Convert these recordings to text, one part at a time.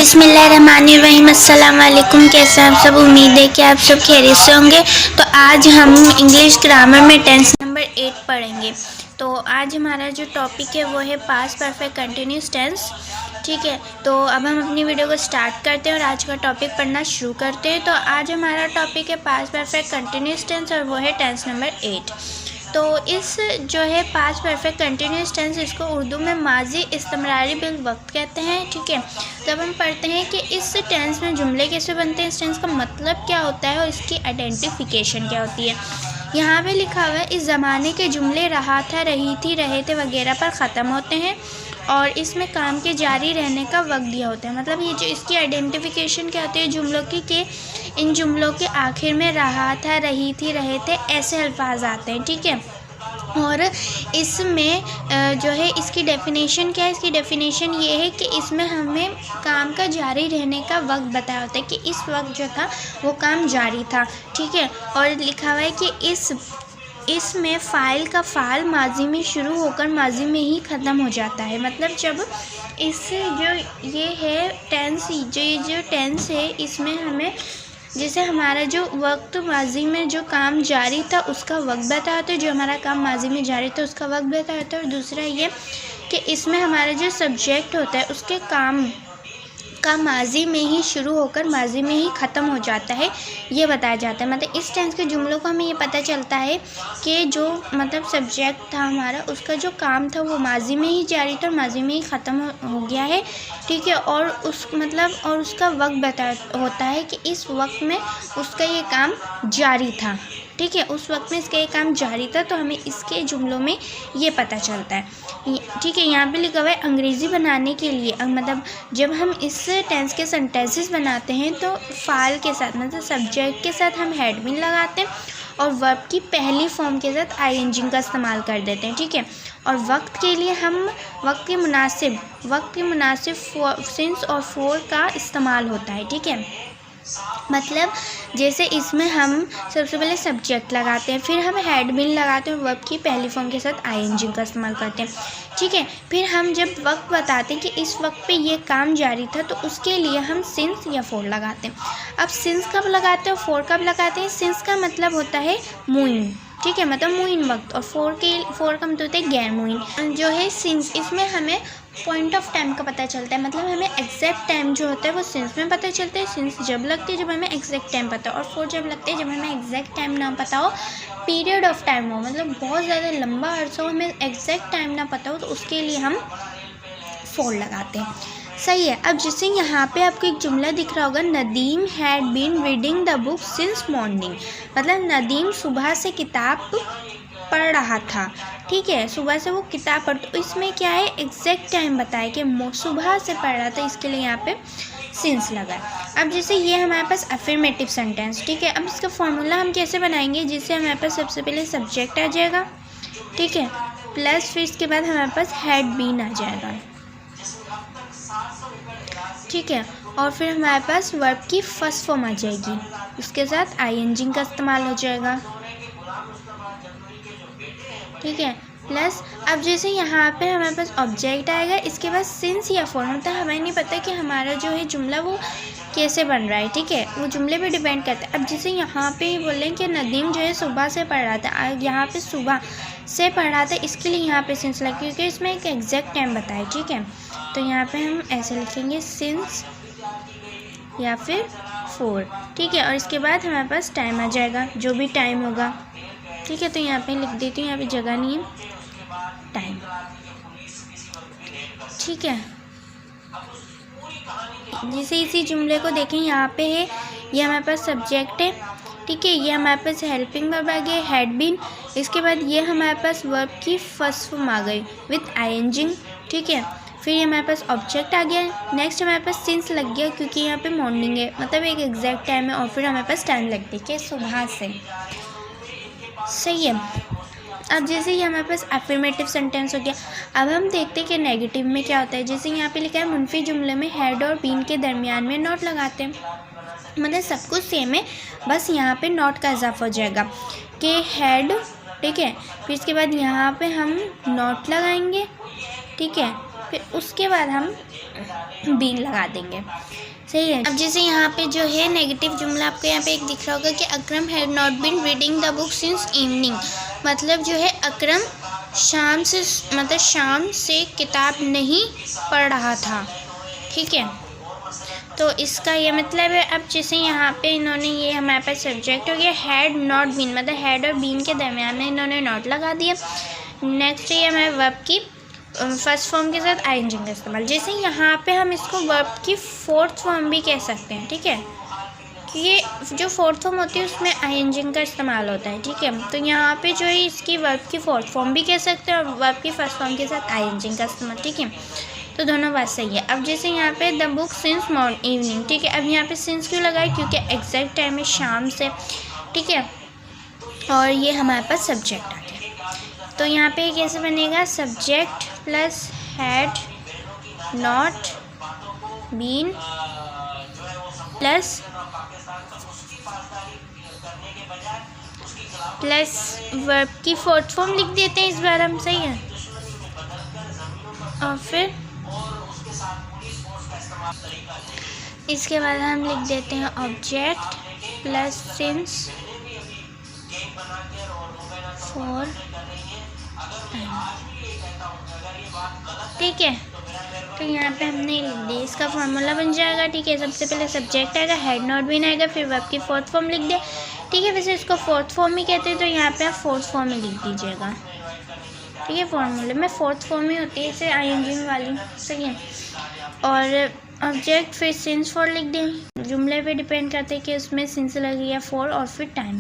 बिस्मिल्लाहिर्रहमानिर्रहीम। अस्सलाम वालेकुम। कैसे आप सब? उम्मीद है कि आप सब खैरियत से होंगे। तो आज हम इंग्लिश ग्रामर में टेंस नंबर 8 पढ़ेंगे। तो आज हमारा जो टॉपिक है वो है पास्ट परफेक्ट कंटिन्यूस टेंस। ठीक है, तो अब हम अपनी वीडियो को स्टार्ट करते हैं और आज का टॉपिक पढ़ना शुरू करते हैं। तो आज हमारा टॉपिक है पास्ट परफेक्ट कंटिन्यूस टेंस और वो है टेंस नंबर 8। तो इस जो है पास्ट परफेक्ट कंटिन्यूस टेंस, इसको उर्दू में माजी इस्तिमरारी बिल वक्त कहते हैं। ठीक है, तब हम पढ़ते हैं कि इस टेंस में जुमले कैसे बनते हैं, इस टेंस का मतलब क्या होता है और इसकी आइडेंटिफिकेशन क्या होती है। यहाँ पे लिखा हुआ है इस ज़माने के जुमले रहा था, रही थी, रहे थे वगैरह पर ख़त्म होते हैं और इसमें काम के जारी रहने का वक्त दिया होता है। मतलब ये जो इसकी आइडेंटिफिकेशन क्या होती है जुमलों की, कि इन जुमलों के आखिर में रहा था, रही थी, रहे थे ऐसे अल्फाज आते हैं। ठीक है, और इसमें जो है इसकी डेफिनेशन क्या है, इसकी डेफिनेशन ये है कि इसमें हमें काम का जारी रहने का वक्त बताया होता है कि इस वक्त जो था वो काम जारी था। ठीक है, और लिखा हुआ है कि इसमें फ़ाइल का फ़ाल माजी में शुरू होकर माजी में ही ख़त्म हो जाता है। मतलब जब इस जो ये है टेंस, जो टेंस है, इसमें हमें जैसे हमारा जो वक्त माजी में जो काम जारी था उसका वक्त बताया होता है, जो हमारा काम माजी में जारी था उसका वक्त बताया होता है। और दूसरा ये कि इसमें हमारा जो सब्जेक्ट होता है उसके काम का माजी में ही शुरू होकर माजी में ही ख़त्म हो जाता है, ये बताया जाता है। मतलब इस टेंस के जुमलों को हमें ये पता चलता है कि जो मतलब सब्जेक्ट था हमारा, उसका जो काम था वो माजी में ही जारी था और माजी में ही ख़त्म हो गया है। ठीक है, और उसका वक्त बताया होता है कि इस वक्त में उसका ये काम जारी था। ठीक है, उस वक्त में इसका ये काम जारी था, तो हमें इसके जुमलों में ये पता चलता है। ठीक है, यहाँ पे लिखा हुआ है अंग्रेज़ी बनाने के लिए, मतलब जब हम इस टेंस के सेंटेंसेस बनाते हैं तो फ़ाल के साथ मतलब सब्जेक्ट के साथ हम हैड बीन लगाते हैं और वर्ब की पहली फॉर्म के साथ आईएनजी का इस्तेमाल कर देते हैं। ठीक है, और वक्त के लिए हम वक्त के मुनासिब सिंस और फोर का इस्तेमाल होता है। ठीक है, मतलब जैसे इसमें हम सबसे पहले सब्जेक्ट लगाते हैं, फिर हम हैड बीन लगाते हैं, वर्ब की पहली फॉर्म के साथ आईएनजी का इस्तेमाल करते हैं। ठीक है, फिर हम जब वक्त बताते हैं कि इस वक्त पे ये काम जारी था तो उसके लिए हम सिंस या फोर लगाते हैं। अब सिंस कब लगाते हैं और फोर कब लगाते हैं? सिंस का मतलब होता है मुइन। ठीक है, मतलब मुइन वक्त, और फोर का मतलब होता है गैर मुइन। जो है सिंस, इसमें हमें पॉइंट ऑफ टाइम का पता चलता है, मतलब हमें एग्जैक्ट टाइम जो होता है वो सिंस में पता चलता है। सिंस जब लगती है जब हमें एग्जैक्ट टाइम पता हो, और फोर जब लगती है जब हमें एग्जैक्ट टाइम ना पता हो, पीरियड ऑफ टाइम हो, मतलब बहुत ज़्यादा लंबा अर्सा हो, हमें एग्जैक्ट टाइम ना पता हो, तो उसके लिए हम फोर लगाते हैं। सही है। अब जैसे यहाँ पे आपको एक जुमला दिख रहा होगा, Nadeem had been reading the book since morning. मतलब नदीम सुबह से किताब पढ़ रहा था। ठीक है, सुबह से वो किताब पढ़, तो इसमें क्या है एग्जैक्ट टाइम बताया कि सुबह से पढ़ रहा था, इसके लिए यहाँ पे सिंस लगा है। अब जैसे ये हमारे पास अफर्मेटिव सेंटेंस। ठीक है, अब इसका फॉर्मूला हम कैसे बनाएंगे? जिससे हमारे पास सबसे पहले सब्जेक्ट आ जाएगा, ठीक है, प्लस फिर इसके बाद हमारे पास हैड बीन आ जाएगा। ठीक है, और फिर हमारे पास वर्ब की फर्स्ट फॉर्म आ जाएगी, उसके साथ आईएनजी का इस्तेमाल हो जाएगा। ठीक है, प्लस अब जैसे यहाँ पे हमारे पास ऑब्जेक्ट आएगा, इसके बाद सिंस या फोर, मतलब हमें नहीं पता कि हमारा जो है जुमला वो कैसे बन रहा है। ठीक है, वो जुमले पे डिपेंड करता है। अब जैसे यहाँ पे बोलें कि नदीम जो है सुबह से पढ़ रहा था, यहाँ पे सुबह से पढ़ रहा था, इसके लिए यहाँ पे सिंस लगा क्योंकि इसमें एक एग्जैक्ट टाइम बताए। ठीक है, तो यहाँ पे हम ऐसे लिखेंगे सिंस या फिर फोर। ठीक है, और इसके बाद हमारे पास टाइम आ जाएगा, जो भी टाइम होगा। ठीक है, तो यहाँ पे लिख देती हूँ, यहाँ पे जगह नहीं है, टाइम। ठीक है, जैसे इसी जुमले को देखें, यहाँ पे है, ये हमारे पास सब्जेक्ट है। ठीक है, ये हमारे पास हेल्पिंग वर्ब आ गया हैड बीन, इसके बाद ये हमारे पास वर्ब की फर्स्ट फॉर्म आ गई विथ आईएनजी। ठीक है, फिर ये हमारे पास ऑब्जेक्ट आ गया, नेक्स्ट हमारे पास सिंस लग गया क्योंकि यहाँ पे मॉर्निंग है, मतलब एक एग्जैक्ट टाइम है, और फिर हमारे पास टाइम लग गई कि सुबह से। सही है। अब जैसे ये हमारे पास अफर्मेटिव सेंटेंस हो गया। अब हम देखते हैं कि नेगेटिव में क्या होता है। जैसे यहाँ पे लिखा है मुनफी जुमले में हैड और बीन के दरमियान में नॉट लगाते हैं, मतलब सब कुछ सेम है, बस यहाँ पे नॉट का इजाफा हो जाएगा कि हैड। ठीक है, फिर इसके बाद यहाँ पे हम नॉट लगाएंगे। ठीक है, फिर उसके बाद हम बीन लगा देंगे। सही है। अब जैसे यहाँ पे जो है नेगेटिव जुमला आपको यहाँ पे एक दिख रहा होगा कि Akram had not been reading the book since evening. मतलब जो है अकरम शाम से किताब नहीं पढ़ रहा था। ठीक है, तो इसका ये मतलब है। अब जैसे यहाँ पे इन्होंने ये हमारे पास सब्जेक्ट हो गया हैड नॉट बीन, मतलब हैड और बीन के दरमियान में इन्होंने नॉट लगा दिया। नेक्स्ट ये हमारे वर्ब की फर्स्ट फॉर्म के साथ आईएनजी का इस्तेमाल। जैसे यहाँ पे हम इसको वर्ब की फोर्थ फॉर्म भी कह सकते हैं। ठीक है, कि ये जो फोर्थ फॉर्म होती है उसमें आईएनजी का इस्तेमाल होता है। ठीक है, तो यहाँ पे जो है इसकी वर्ब की फोर्थ फॉर्म भी कह सकते हैं और वर्ब की फर्स्ट फॉर्म के साथ आईएनजी का इस्तेमाल। ठीक है, तो दोनों बात सही है। अब जैसे यहाँ पे the book since morning evening. ठीक है, अब यहाँ पे सिंस क्यों लगाए, क्योंकि एग्जैक्ट टाइम है शाम से। ठीक है, और ये हमारे पास सब्जेक्ट आ गया। तो यहाँ पे कैसे बनेगा, subject plus had not been plus verb की फोर्थ फॉर्म लिख देते हैं इस बार हम। सही है, और फिर इसके बाद हम लिख देते हैं object plus since for time. ठीक है, तो यहाँ पे हमने लिख दिया, इसका फार्मूला बन जाएगा। ठीक है, सबसे पहले सब्जेक्ट आएगा, हैड नॉट बीन आएगा, फिर वर्ब की फोर्थ फॉर्म लिख दिया। ठीक है, वैसे इसको फोर्थ फॉर्म ही कहते हैं, तो यहाँ पे आप फोर्थ फॉर्म ही लिख दीजिएगा। ठीक है, फार्मूले में फोर्थ फॉर्म ही होती है, इसे आईएनजी वाली। सही है, और ऑब्जेक्ट फिर सिंस फॉर लिख दें। जुमले पे डिपेंड करते हैं कि उसमें सिंस लगेगा या फॉर, और फिर टाइम।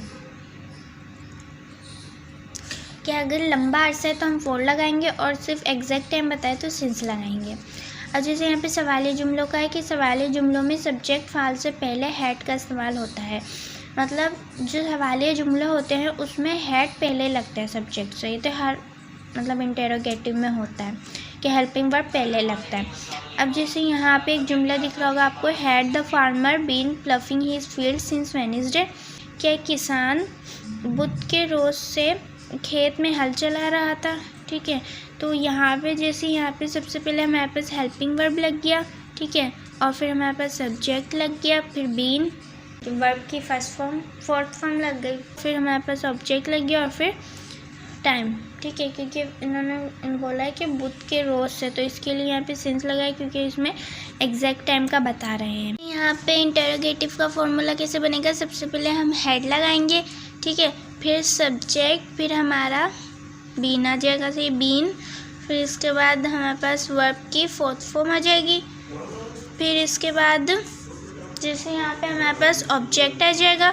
कि अगर लंबा अर्सा है तो हम फॉर लगाएंगे और सिर्फ एग्जैक्ट टाइम बताए तो सिंस लगाएंगे। अब जैसे यहाँ पे सवाली जुमलों का है कि सवाली जुमलों में सब्जेक्ट फाल से पहले हैड का इस्तेमाल होता है। मतलब जो सवालिया जुमले होते हैं उसमें हैड पहले लगता है सब्जेक्ट से। ये तो हर मतलब इंटेरोगेटिव में होता है कि हेल्पिंग वर्ब पहले लगता है। अब जैसे यहाँ पे एक जुमला दिख रहा होगा आपको, had the farmer been ploughing his field since Wednesday. क्या किसान बुध के रोज़ से खेत में हल चला रहा था। ठीक है, तो यहाँ पे जैसे यहाँ पे सबसे पहले हमारे पास हेल्पिंग वर्ब लग गया। ठीक है, और फिर हमारे पास सब्जेक्ट लग गया, फिर बीन वर्ब की फर्स्ट फॉर्म फोर्थ फॉर्म लग गई, फिर हमारे पास ऑब्जेक्ट लग गया और फिर टाइम। ठीक है, क्योंकि इन्होंने बोला है कि बुध के रोज़ से, तो इसके लिए यहाँ पे सिंस लगाए क्योंकि इसमें एग्जैक्ट टाइम का बता रहे हैं। यहाँ पे इंटेरोगेटिव का फॉर्मूला कैसे बनेगा, सबसे पहले हम हेड लगाएंगे। ठीक है, फिर सब्जेक्ट, फिर हमारा बीन आ जाएगा, सही बीन। फिर इसके बाद हमारे पास वर्ब की फोर्थ फॉर्म आ जाएगी। फिर इसके बाद जैसे यहाँ पे हमारे पास ऑब्जेक्ट आ जाएगा।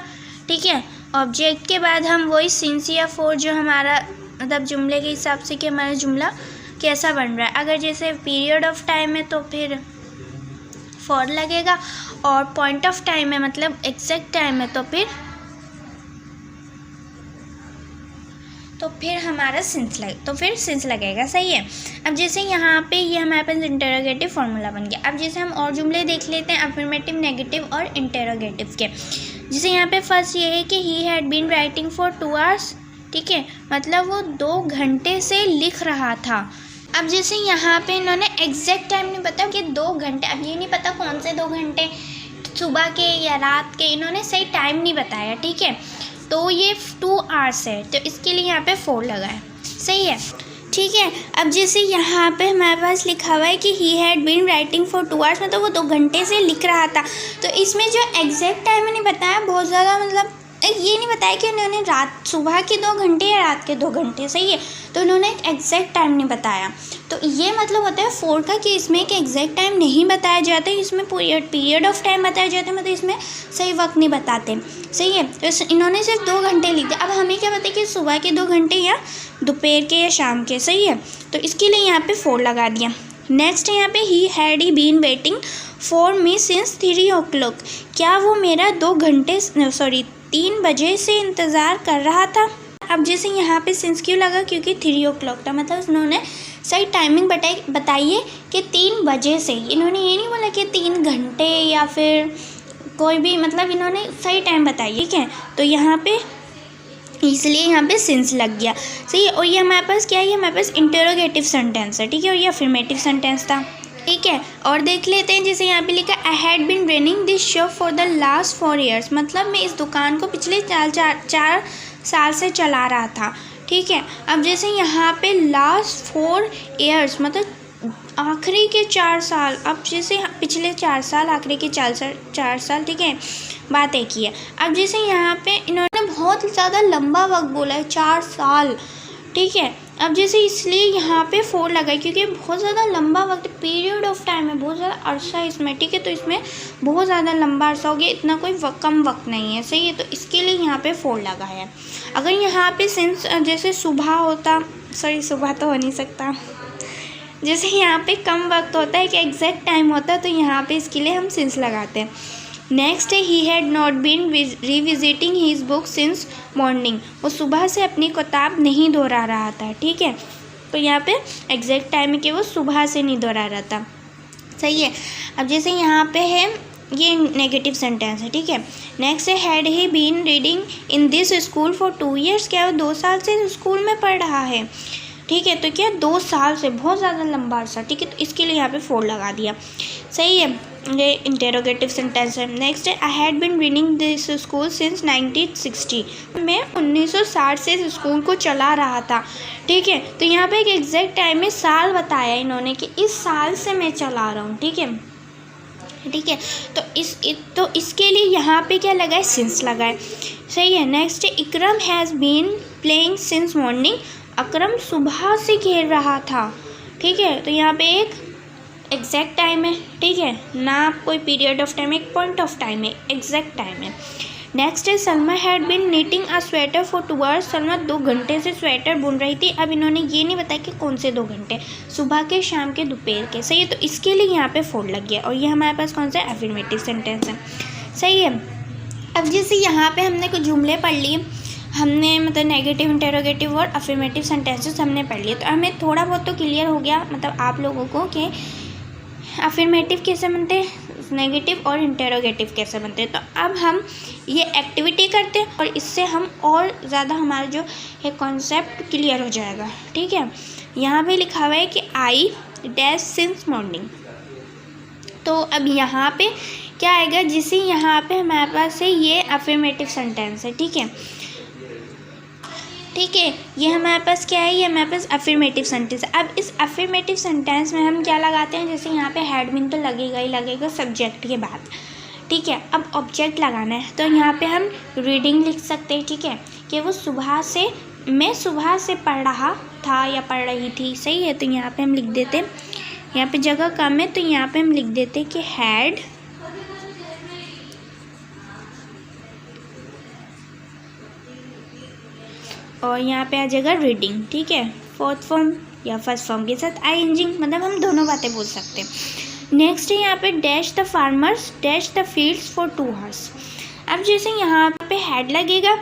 ठीक है, ऑब्जेक्ट के बाद हम वही सिंस या फॉर जो हमारा मतलब जुमले के हिसाब से कि हमारा जुमला कैसा बन रहा है। अगर जैसे पीरियड ऑफ टाइम है तो फिर फॉर लगेगा, और पॉइंट ऑफ टाइम है मतलब एग्जैक्ट टाइम है तो फिर हमारा सिंस लगेगा। सही है। अब जैसे यहाँ पे ये हमारे पास इंटेरोगेटिव फार्मूला बन गया। अब जैसे हम और जुमले देख लेते हैं अफर्मेटिव, नेगेटिव और इंटेरोगेटिव के। जैसे यहाँ पे फर्स्ट ये है कि he had been writing for 2 hours। ठीक है, मतलब वो 2 घंटे से लिख रहा था। अब जैसे यहाँ पे इन्होंने एग्जैक्ट टाइम नहीं बताया कि 2 घंटे, अब ये नहीं पता कौन से 2 घंटे, सुबह के या रात के, इन्होंने सही टाइम नहीं बताया। ठीक है, तो ये 2 hours है, तो इसके लिए यहाँ पे 4 लगा है। सही है। ठीक है, अब जैसे यहाँ पे हमारे पास लिखा हुआ है कि he had been writing for 2 hours, मतलब वो 2 घंटे से लिख रहा था। तो इसमें जो एग्जैक्ट टाइम नहीं बताया, बहुत ज़्यादा मतलब ये नहीं बताया कि उन्होंने सुबह के 2 घंटे या रात के 2 घंटे। सही है, तो उन्होंने एक एग्जैक्ट टाइम नहीं बताया। तो ये मतलब होता है 4 का कि इसमें एक एग्जैक्ट टाइम नहीं बताया जाता है, इसमें पीरियड ऑफ टाइम बताया जाता है, मतलब इसमें सही वक्त नहीं बताते। सही है, तो इन्होंने सिर्फ 2 घंटे लिख दिया। अब हमें क्या पता है कि सुबह के 2 घंटे या दोपहर के या शाम के। सही है, तो इसके लिए यहाँ पे 4 लगा दिया। नेक्स्ट है यहाँ पे he had been waiting for me since 3 o'clock। क्या वो मेरा 3 बजे से इंतज़ार कर रहा था। अब जैसे यहाँ पे सिंस क्यों लगा, क्योंकि 3 o'clock था, मतलब उन्होंने सही टाइमिंग बताइए कि 3 बजे से। इन्होंने ये नहीं बोला कि 3 घंटे या फिर कोई भी, मतलब इन्होंने सही टाइम बताइए। ठीक है, तो यहाँ पे इसलिए यहाँ पे सिंस लग गया। सही है। और ये हमारे पास क्या है, ये हमारे पास इंटरोगेटिव सेंटेंस है। ठीक है, और ये अफर्मेटिव सेंटेंस था। ठीक है, और देख लेते हैं। जैसे यहाँ पे लिखा I had been running this shop for the last 4 years, मतलब मैं इस दुकान को पिछले 4 साल से चला रहा था। ठीक है, अब जैसे यहाँ पे लास्ट 4 years मतलब आखिरी के 4 साल, अब जैसे पिछले 4 साल, आखिरी के 4 साल। ठीक है, बात एक ही है। अब जैसे यहाँ पे इन्होंने बहुत ज़्यादा लंबा वक्त बोला है, 4 साल। ठीक है, अब जैसे इसलिए यहाँ पे 4 लगाई, क्योंकि बहुत ज़्यादा लंबा वक्त, पीरियड ऑफ टाइम है, बहुत ज़्यादा अरसा है इसमें। ठीक है, तो इसमें बहुत ज़्यादा लंबा अरसा हो गया, इतना कोई कम वक्त नहीं है। सही है, तो इसके लिए यहाँ पे 4 लगा है। अगर यहाँ पे सिंस जैसे सुबह होता, सॉरी सुबह तो हो नहीं सकता, जैसे यहाँ पे कम वक्त होता है कि एग्जैक्ट टाइम होता है, तो यहाँ पे इसके लिए हम सिंस लगाते हैं। नेक्स्ट है he had not been revisiting his book since morning, वो सुबह से अपनी किताब नहीं दोहरा रहा था। ठीक है, तो यहाँ पे एग्जैक्ट टाइम है कि वो सुबह से नहीं दोहरा रहा था। सही है। अब जैसे यहाँ पे है, ये नेगेटिव सेंटेंस है। ठीक है, नेक्स्ट है had he been reading in this school for 2 years, क्या वो 2 साल से स्कूल में पढ़ रहा है। ठीक है, तो क्या 2 साल से, बहुत ज़्यादा लंबा अर्सा। ठीक है, तो इसके लिए यहाँ पे 4 लगा दिया। सही है, ये इंटेरोगेटिव सेंटेंस है। नेक्स्ट है I had been reading this school since 1960, मैं 1960 से इस स्कूल को चला रहा था। ठीक है, तो यहाँ पे एक एग्जैक्ट टाइम में साल बताया इन्होंने कि इस साल से मैं चला रहा हूँ। ठीक है, ठीक है, तो इसके लिए यहाँ पे क्या लगा है, सिंस लगा है। सही है। नेक्स्ट है Ikram has been playing since morning, Akram सुबह से खेल रहा था। ठीक है, तो यहाँ पे एक एग्जैक्ट टाइम है। ठीक है, ना कोई पीरियड ऑफ टाइम, एक पॉइंट ऑफ टाइम है, एग्जैक्ट टाइम है। नेक्स्ट है Salma had been knitting a sweater for 2 hours, Salma 2 घंटे से स्वेटर बुन रही थी। अब इन्होंने ये नहीं बताया कि कौन से 2 घंटे, सुबह के, शाम के, दोपहर के। सही है, तो इसके लिए यहाँ पे 4 लग गया। और ये हमारे पास कौन सा अफर्मेटिव सेंटेंस है। सही है। अब जैसे यहाँ पे हमने कुछ जुमले पढ़ लिए, हमने मतलब नेगेटिव, इंटेरोगेटिव और अफर्मेटिव सेंटेंसेस हमने पढ़ लिए, तो हमें थोड़ा बहुत तो क्लियर हो गया, मतलब आप लोगों को, कि अफर्मेटिव कैसे बनते हैं, नेगेटिव और इंटेरोगेटिव कैसे बनते हैं। तो अब हम ये एक्टिविटी करते हैं और इससे हम और ज़्यादा हमारा जो है कॉन्सेप्ट क्लियर हो जाएगा। ठीक है, यहाँ पे लिखा हुआ है कि आई डैश सिंस मॉर्निंग, तो अब यहाँ पे क्या आएगा, जिसे यहाँ पे हमारे पास है ये अफर्मेटिव सेंटेंस है। ठीक है, ठीक है, ये हमारे पास क्या है, ये हमारे पास अफर्मेटिव सेंटेंस है। अब इस अफर्मेटिव सेंटेंस में हम क्या लगाते हैं, जैसे यहाँ पे हैड बीन तो लगेगा ही लगेगा सब्जेक्ट के बाद। ठीक है, अब ऑब्जेक्ट लगाना है, तो यहाँ पे हम रीडिंग लिख सकते हैं। ठीक है, कि वो सुबह से, मैं सुबह से पढ़ रहा था या पढ़ रही थी। सही है, तो यहाँ पे हम लिख देते, यहाँ पे जगह कम है तो यहाँ पे हम लिख देते कि हैड और यहाँ पे आ जाएगा रीडिंग। ठीक है, 4th फॉर्म या 1st फॉर्म के साथ आईएनजी, मतलब हम दोनों बातें बोल सकते हैं। नेक्स्ट है यहाँ पे dash the farmers dash the fields for 2 hours। अब जैसे यहाँ पे हैड लगेगा,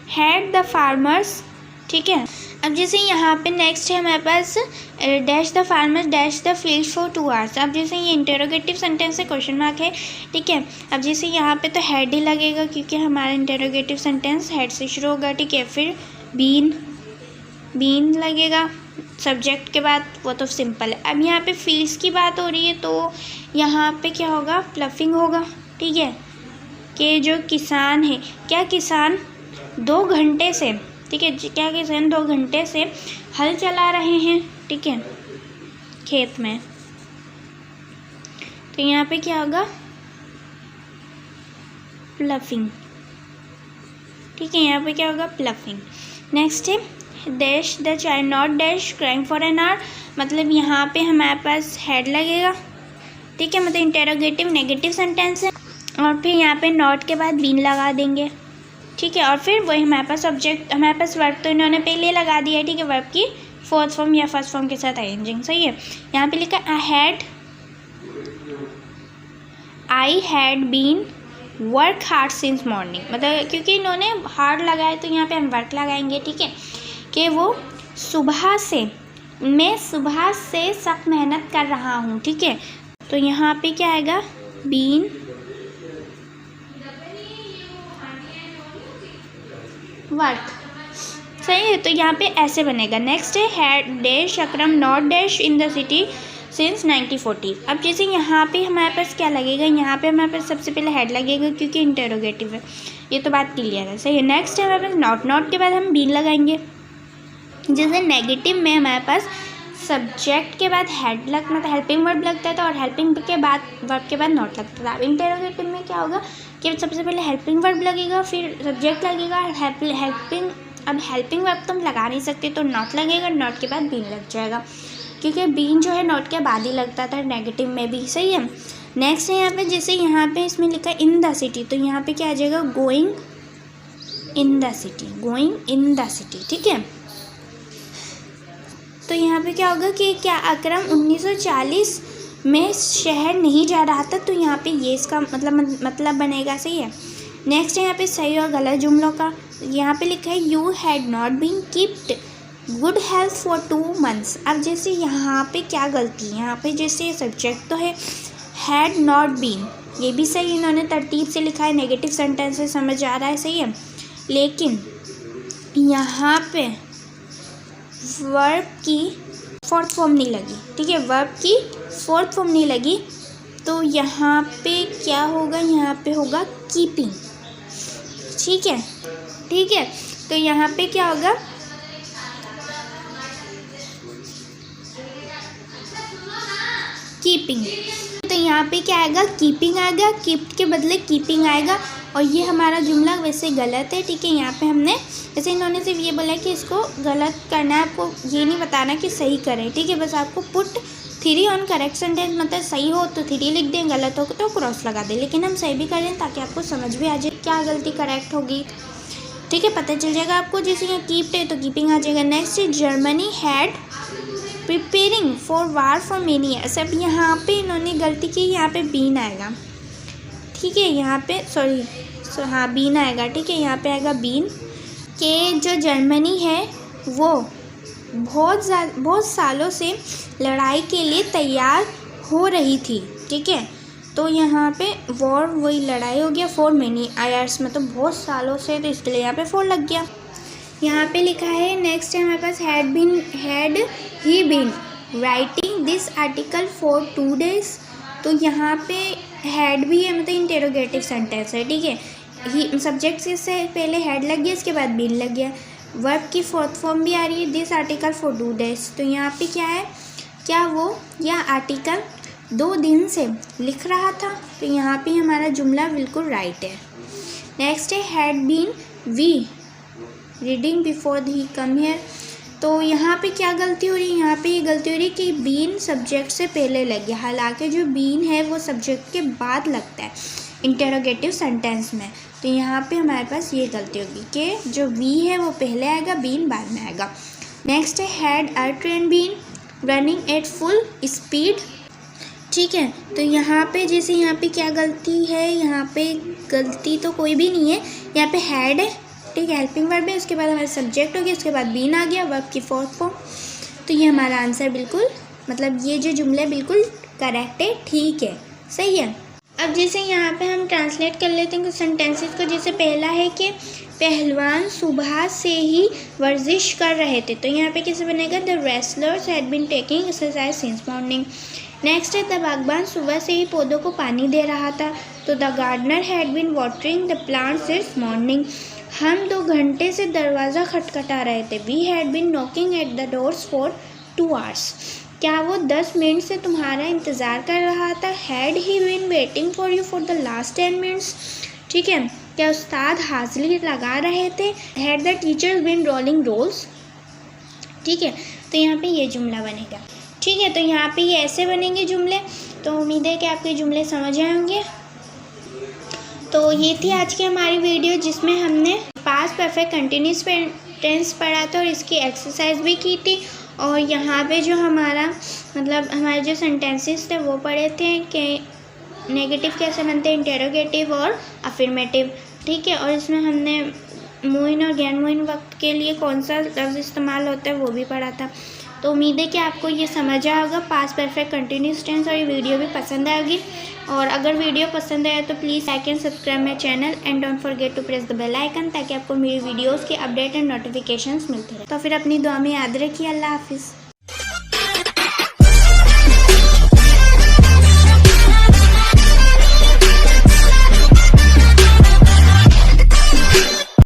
हैड द फार्मर्स। ठीक है, अब जैसे यहाँ पे नेक्स्ट है हमारे पास dash the farmers dash the fields for 2 hours। अब जैसे ये इंटेरोगेटिव सेंटेंस है, क्वेश्चन मार्क है। ठीक है, अब जैसे यहाँ पे तो हैड ही लगेगा क्योंकि हमारा इंटेरोगेटिव सेंटेंस हैड से शुरू होगा। ठीक है, फिर बीन लगेगा सब्जेक्ट के बाद, वो तो सिंपल है। अब यहाँ पे फील्ड्स की बात हो रही है तो यहाँ पे क्या होगा, प्लफिंग होगा। ठीक है, कि जो किसान है, क्या किसान 2 घंटे से, ठीक है, क्या किसान 2 घंटे से हल चला रहे हैं। ठीक है, खेत में, तो यहाँ पे क्या होगा, प्लफिंग। ठीक है, यहाँ पे क्या होगा, प्लफिंग। नेक्स्ट है dash the child not dash crying for an hour, मतलब यहाँ पे हमारे पास हेड लगेगा। ठीक है, मतलब इंटेरोगेटिव नेगेटिव सेंटेंस है, और फिर यहाँ पे नॉट के बाद बीन लगा देंगे। ठीक है, और फिर वही हमारे पास ऑब्जेक्ट, हमारे पास वर्ब तो इन्होंने पहले लगा दिया है। ठीक है, वर्ब की 4th फॉर्म या 1st फॉर्म के साथ आईएनजी। सही है, यहाँ पे लिखा I had been work hard since morning, मतलब क्योंकि इन्होंने हार्ड लगाया तो यहाँ पे हम वर्क लगाएंगे। ठीक है, कि वो सुबह से, मैं सुबह से सख्त मेहनत कर रहा हूँ। ठीक है, तो यहाँ पे क्या आएगा, बीन वर्क। सही है, तो यहाँ पे ऐसे बनेगा। नेक्स्ट है had dash Akram not dash in the city since 1940। अब जैसे यहाँ पे हमारे पास क्या लगेगा, यहाँ पे हमारे पास सबसे पहले हेड लगेगा क्योंकि इंटेरोगेटिव है, ये तो बात क्लियर है, सही है। नेक्स्ट है हमारे पास नॉट, नॉट के बाद हम बीन लगाएंगे। जैसे नेगेटिव में हमारे पास सब्जेक्ट के बाद हेड लगना था, हेल्पिंग वर्ब लगता था, और हेल्पिंग के बाद वर्ब के बाद नॉट लगता था। अब इंटेरोगेटिव में क्या होगा कि सबसे पहले हेल्पिंग वर्ब लगेगा, फिर सब्जेक्ट लगेगा, हेल्पिंग। अब हेल्पिंग वर्ब तो हम लगा नहीं सकते, तो नॉट लगेगा, नॉट के बाद बीन लग जाएगा, क्योंकि बीन जो है नॉट के बाद ही लगता था नेगेटिव में भी, सही है। नेक्स्ट है यहाँ पे, जैसे यहाँ पे इसमें लिखा है इन द सिटी, तो यहाँ पे क्या आ जाएगा, going in the city, going in the city, ठीक है। तो यहाँ पे क्या होगा कि क्या अकरम 1940 में शहर नहीं जा रहा था, तो यहाँ पे ये इसका मतलब बनेगा, सही है। नेक्स्ट है यहाँ पे सही और गलत जुमलों का। यहाँ पे लिखा है you had not been keeped good health for 2 months। अब जैसे यहाँ पे क्या गलती है, यहाँ पे जैसे सब्जेक्ट तो है हैड नॉट बीन, ये भी सही इन्होंने तरतीब से लिखा है, नेगेटिव सेंटेंस से समझ आ रहा है, सही है। लेकिन यहाँ पे वर्ब की फोर्थ फॉर्म नहीं लगी, ठीक है, वर्ब की फोर्थ फॉर्म नहीं लगी, तो यहाँ पे क्या होगा, यहाँ पे होगा कीपिंग, ठीक है, ठीक है। तो यहाँ पे क्या होगा, कीपिंग, तो यहाँ पे क्या आएगा, कीपिंग आएगा, कीप्ड के बदले कीपिंग आएगा, और ये हमारा जुमला वैसे गलत है, ठीक है। यहाँ पे हमने जैसे इन्होंने सिर्फ ये बोला कि इसको गलत करना है, आपको ये नहीं बताना कि सही करें, ठीक है, बस आपको पुट 3 ऑन करेक्ट सेंटेंस, मतलब सही हो तो 3 लिख दें, गलत हो तो क्रॉस लगा दें, लेकिन हम सही भी करें ताकि आपको समझ भी आ जाए क्या गलती करेक्ट होगी, ठीक है, पता चल जाएगा आपको। जैसे यहाँ कीप्ड है तो कीपिंग आ जाएगा। नेक्स्ट है Germany had preparing for war for many years. अब यहाँ पे इन्होंने गलती की, यहाँ पे बीन आएगा, ठीक है, यहाँ पे हाँ बीन आएगा, ठीक है, यहाँ पे आएगा बीन के जो जर्मनी है वो बहुत सालों से लड़ाई के लिए तैयार हो रही थी, ठीक है, तो यहाँ पे वॉर वही लड़ाई हो गया, फॉर मेनी ईयर्स मतलब बहुत सालों से, तो इसके लिए यहाँ पे 4 लग गया। यहाँ पे लिखा है नेक्स्ट है हमारे पास had he been writing this article for 2 days। तो यहाँ पे हैड भी है, मतलब इंटेरोगेटिव सेंटेंस है, ठीक है, ही सब्जेक्ट से पहले हैड लग गया, इसके बाद बीन लग गया, वर्ब की फोर्थ फॉर्म भी आ रही है, दिस आर्टिकल फॉर 2 days। तो यहाँ पे क्या है, क्या वो यह आर्टिकल 2 दिन से लिख रहा था, तो यहाँ पे हमारा जुमला बिल्कुल राइट है। नेक्स्ट है had been we reading before he come here. तो यहाँ पे क्या गलती हो रही है, यहाँ पे ये गलती हो रही है कि बीन सब्जेक्ट से पहले लग गया, हालांकि जो बीन है वो सब्जेक्ट के बाद लगता है इंटेरोगेटिव सेंटेंस में, तो यहाँ पे हमारे पास ये गलती होगी कि जो वी है वो पहले आएगा, बीन बाद में आएगा। नेक्स्ट है had a train been running at full speed, ठीक है, तो यहाँ पे जैसे यहाँ पे क्या गलती है, यहाँ पे गलती तो कोई भी नहीं है, यहाँ पे हैड है, ठीक है, हेल्पिंग वर्ब है, उसके बाद हमारा सब्जेक्ट हो गया, उसके बाद बीन आ गया, वर्ब की फोर्थ फॉर्म, तो ये हमारा आंसर बिल्कुल, मतलब ये जो जुमले बिल्कुल करेक्ट है, ठीक है, सही है। अब जैसे यहाँ पे हम ट्रांसलेट कर लेते हैं कुछ सेंटेंसेस को। जैसे पहला है कि पहलवान सुबह से ही वर्जिश कर रहे थे, तो यहाँ पे कैसे बनेगा, the wrestlers had been taking exercise since morning. Next है द बागबान सुबह से ही पौधों को पानी दे रहा था, तो the gardener had been watering the plants since morning. हम 2 घंटे से दरवाज़ा खटखटा रहे थे, we had been knocking at the doors for 2 hours। क्या वो 10 मिनट से तुम्हारा इंतज़ार कर रहा था, had he been waiting for you for the last 10 minutes, ठीक है, क्या उस्ताद हाजिरी लगा रहे थे, had the teachers been rolling rolls, ठीक है, तो यहाँ पे ये जुमला बनेगा, ठीक है, तो यहाँ पे ये ऐसे बनेंगे जुमले। तो उम्मीद है कि आपके जुमले समझ आए होंगे। तो ये थी आज की हमारी वीडियो जिसमें हमने पास्ट परफेक्ट कंटिन्यूअस टेंस पढ़ा था और इसकी एक्सरसाइज भी की थी, और यहाँ पे जो हमारा मतलब हमारे जो सेंटेंसेस थे वो पढ़े थे कि नेगेटिव कैसे बनते हैं, इंटेरोगेटिव और अफर्मेटिव, ठीक है, और इसमें हमने मुइन और गैर मुइन वक्त के लिए कौन सा लफ्ज़ इस्तेमाल होता है वो भी पढ़ा था। तो उम्मीद है कि आपको ये समझ आया होगा पास्ट परफेक्ट कंटिन्यूअस टेंस, और ये वीडियो भी पसंद आएगी। और अगर वीडियो पसंद आया तो please like and subscribe my channel and don't forget to press the bell icon, ताकि आपको मेरी वीडियोस के अपडेट एंड नोटिफिकेशंस मिलते रहे। तो फिर अपनी दुआ में याद रखिए। अल्लाह हाफिज़।